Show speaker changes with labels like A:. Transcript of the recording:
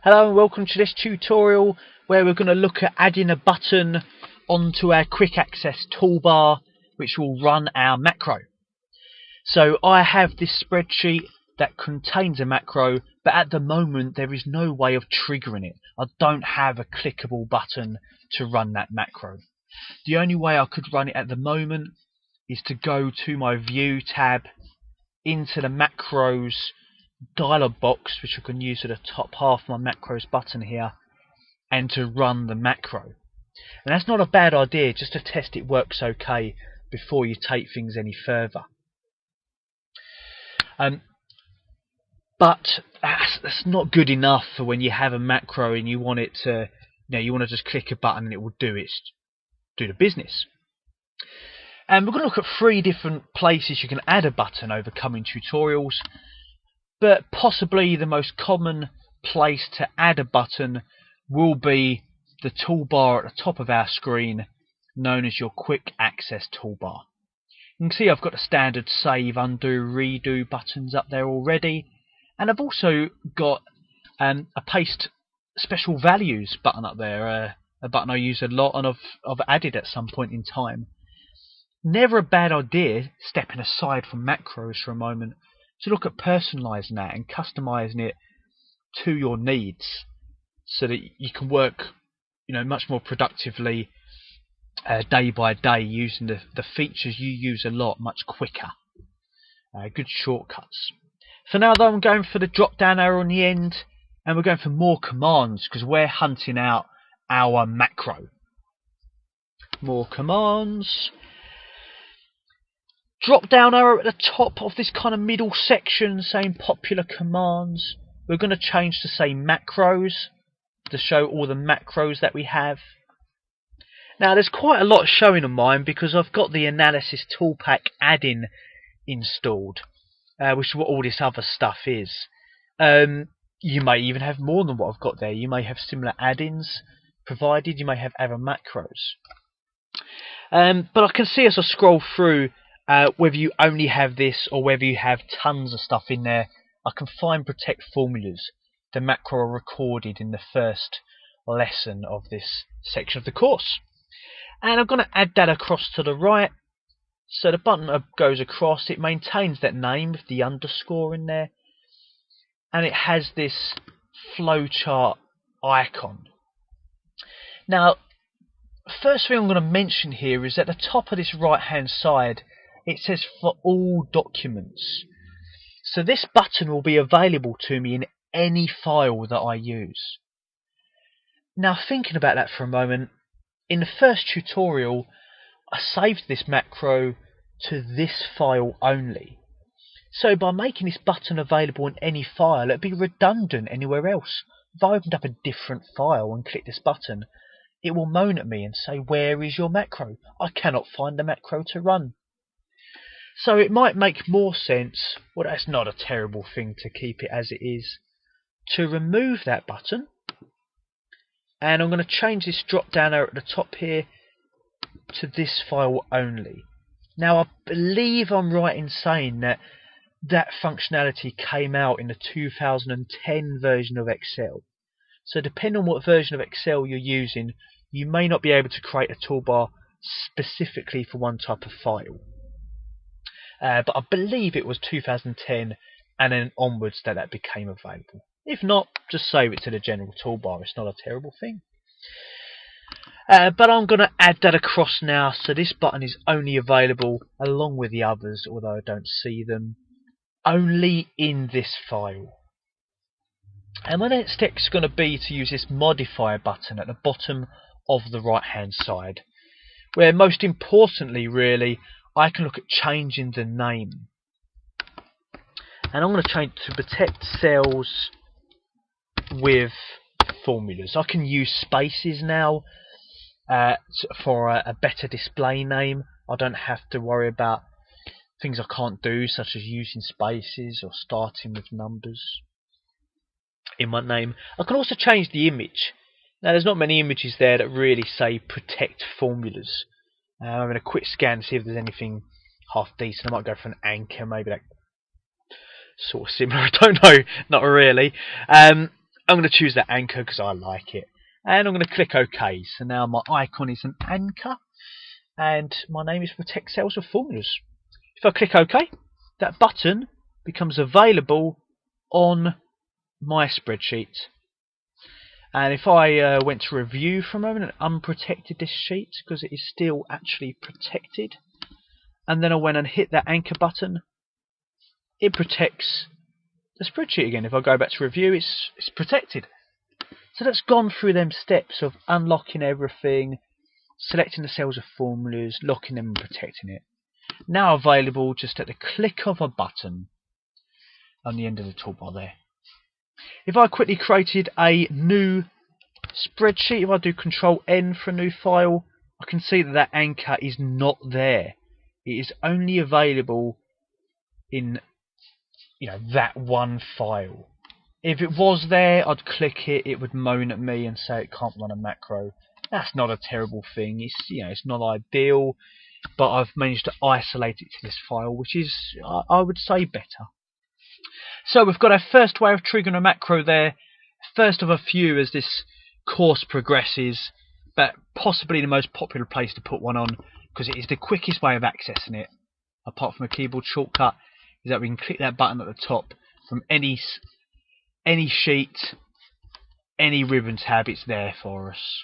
A: Hello and welcome to this tutorial where we're going to look at adding a button onto our quick access toolbar which will run our macro. So I have this spreadsheet that contains a macro, but at the moment there is no way of triggering it. I don't have a clickable button to run that macro. The only way I could run it at the moment is to go to my View tab, into the macros dialog box, which I can use at the top half of my macros button here, and to run the macro. And that's not a bad idea, just to test it works okay before you take things any further. But that's not good enough for when you have a macro and you want it to, you want to just click a button and it will do the business. And we're going to look at 3 different places you can add a button over coming tutorials. But possibly the most common place to add a button will be the toolbar at the top of our screen, known as your quick access toolbar. You can see I've got the standard save, undo, redo buttons up there already, and I've also got a paste special values button up there, a button I use a lot and I've added at some point in time. Never a bad idea, stepping aside from macros for a moment, to look at personalising that and customising it to your needs, so that you can work, much more productively day by day, using the features you use a lot much quicker. Good shortcuts. For now though, I'm going for the drop down arrow on the end, and we're going for more commands because we're hunting out our macro. More commands. Drop down arrow at the top of this kind of middle section saying popular commands. We're going to change to say macros to show all the macros that we have. Now there's quite a lot showing on mine because I've got the analysis toolpack add-in installed, which is what all this other stuff is. You may even have more than what I've got there. You may have similar add-ins provided. You may have other macros. But I can see as I scroll through, whether you only have this or whether you have tons of stuff in there. I can find protect formulas, the macro I recorded in the first lesson of this section of the course. And I'm going to add that across to the right. So the button goes across, it maintains that name with the underscore in there, and it has this flowchart icon. Now, first thing I'm going to mention here is at the top of this right hand side it says for all documents. So this button will be available to me in any file that I use. Now thinking about that for a moment, in the first tutorial I saved this macro to this file only. So by making this button available in any file, it'd be redundant anywhere else. If I opened up a different file and clicked this button, it will moan at me and say, "Where is your macro? I cannot find the macro to run." So it might make more sense, well that's not a terrible thing to keep it as it is, to remove that button. And I'm going to change this drop down arrow at the top here to this file only. Now I believe I'm right in saying that that functionality came out in the 2010 version of Excel. So depending on what version of Excel you're using, you may not be able to create a toolbar specifically for one type of file. But I believe it was 2010 and then onwards that became available. If not, just save it to the general toolbar. It's not a terrible thing. But I'm going to add that across now, so this button is only available, along with the others, although I don't see them, only in this file. And my next step is going to be to use this modifier button at the bottom of the right hand side, where most importantly really I can look at changing the name. And I'm going to change to protect cells with formulas. I can use spaces now for a better display name. I don't have to worry about things I can't do, such as using spaces or starting with numbers in my name. I can also change the image. Now there's not many images there that really say protect formulas. I'm going to quick scan to see if there's anything half decent. I might go for an anchor, maybe that sort of similar. I don't know, not really. I'm going to choose that anchor because I like it. And I'm going to click OK. So now my icon is an anchor. And my name is Protect Cells with Formulas. If I click OK, that button becomes available on my spreadsheet. And if I went to review for a moment and unprotected this sheet, because it is still actually protected, and then I went and hit that anchor button, it protects the spreadsheet again. If I go back to review, it's protected. So that's gone through them steps of unlocking everything, selecting the cells of formulas, locking them and protecting it. Now available just at the click of a button on the end of the toolbar there. If I quickly created a new spreadsheet, if I do Control N for a new file, I can see that that anchor is not there. It is only available in that one file. If it was there, I'd click it, it would moan at me and say it can't run a macro. That's not a terrible thing. It's not ideal, but I've managed to isolate it to this file, which is, I would say, better. So we've got our first way of triggering a macro there, first of a few as this course progresses, but possibly the most popular place to put one on, because it is the quickest way of accessing it, apart from a keyboard shortcut, is that we can click that button at the top from any sheet, any ribbon tab, it's there for us.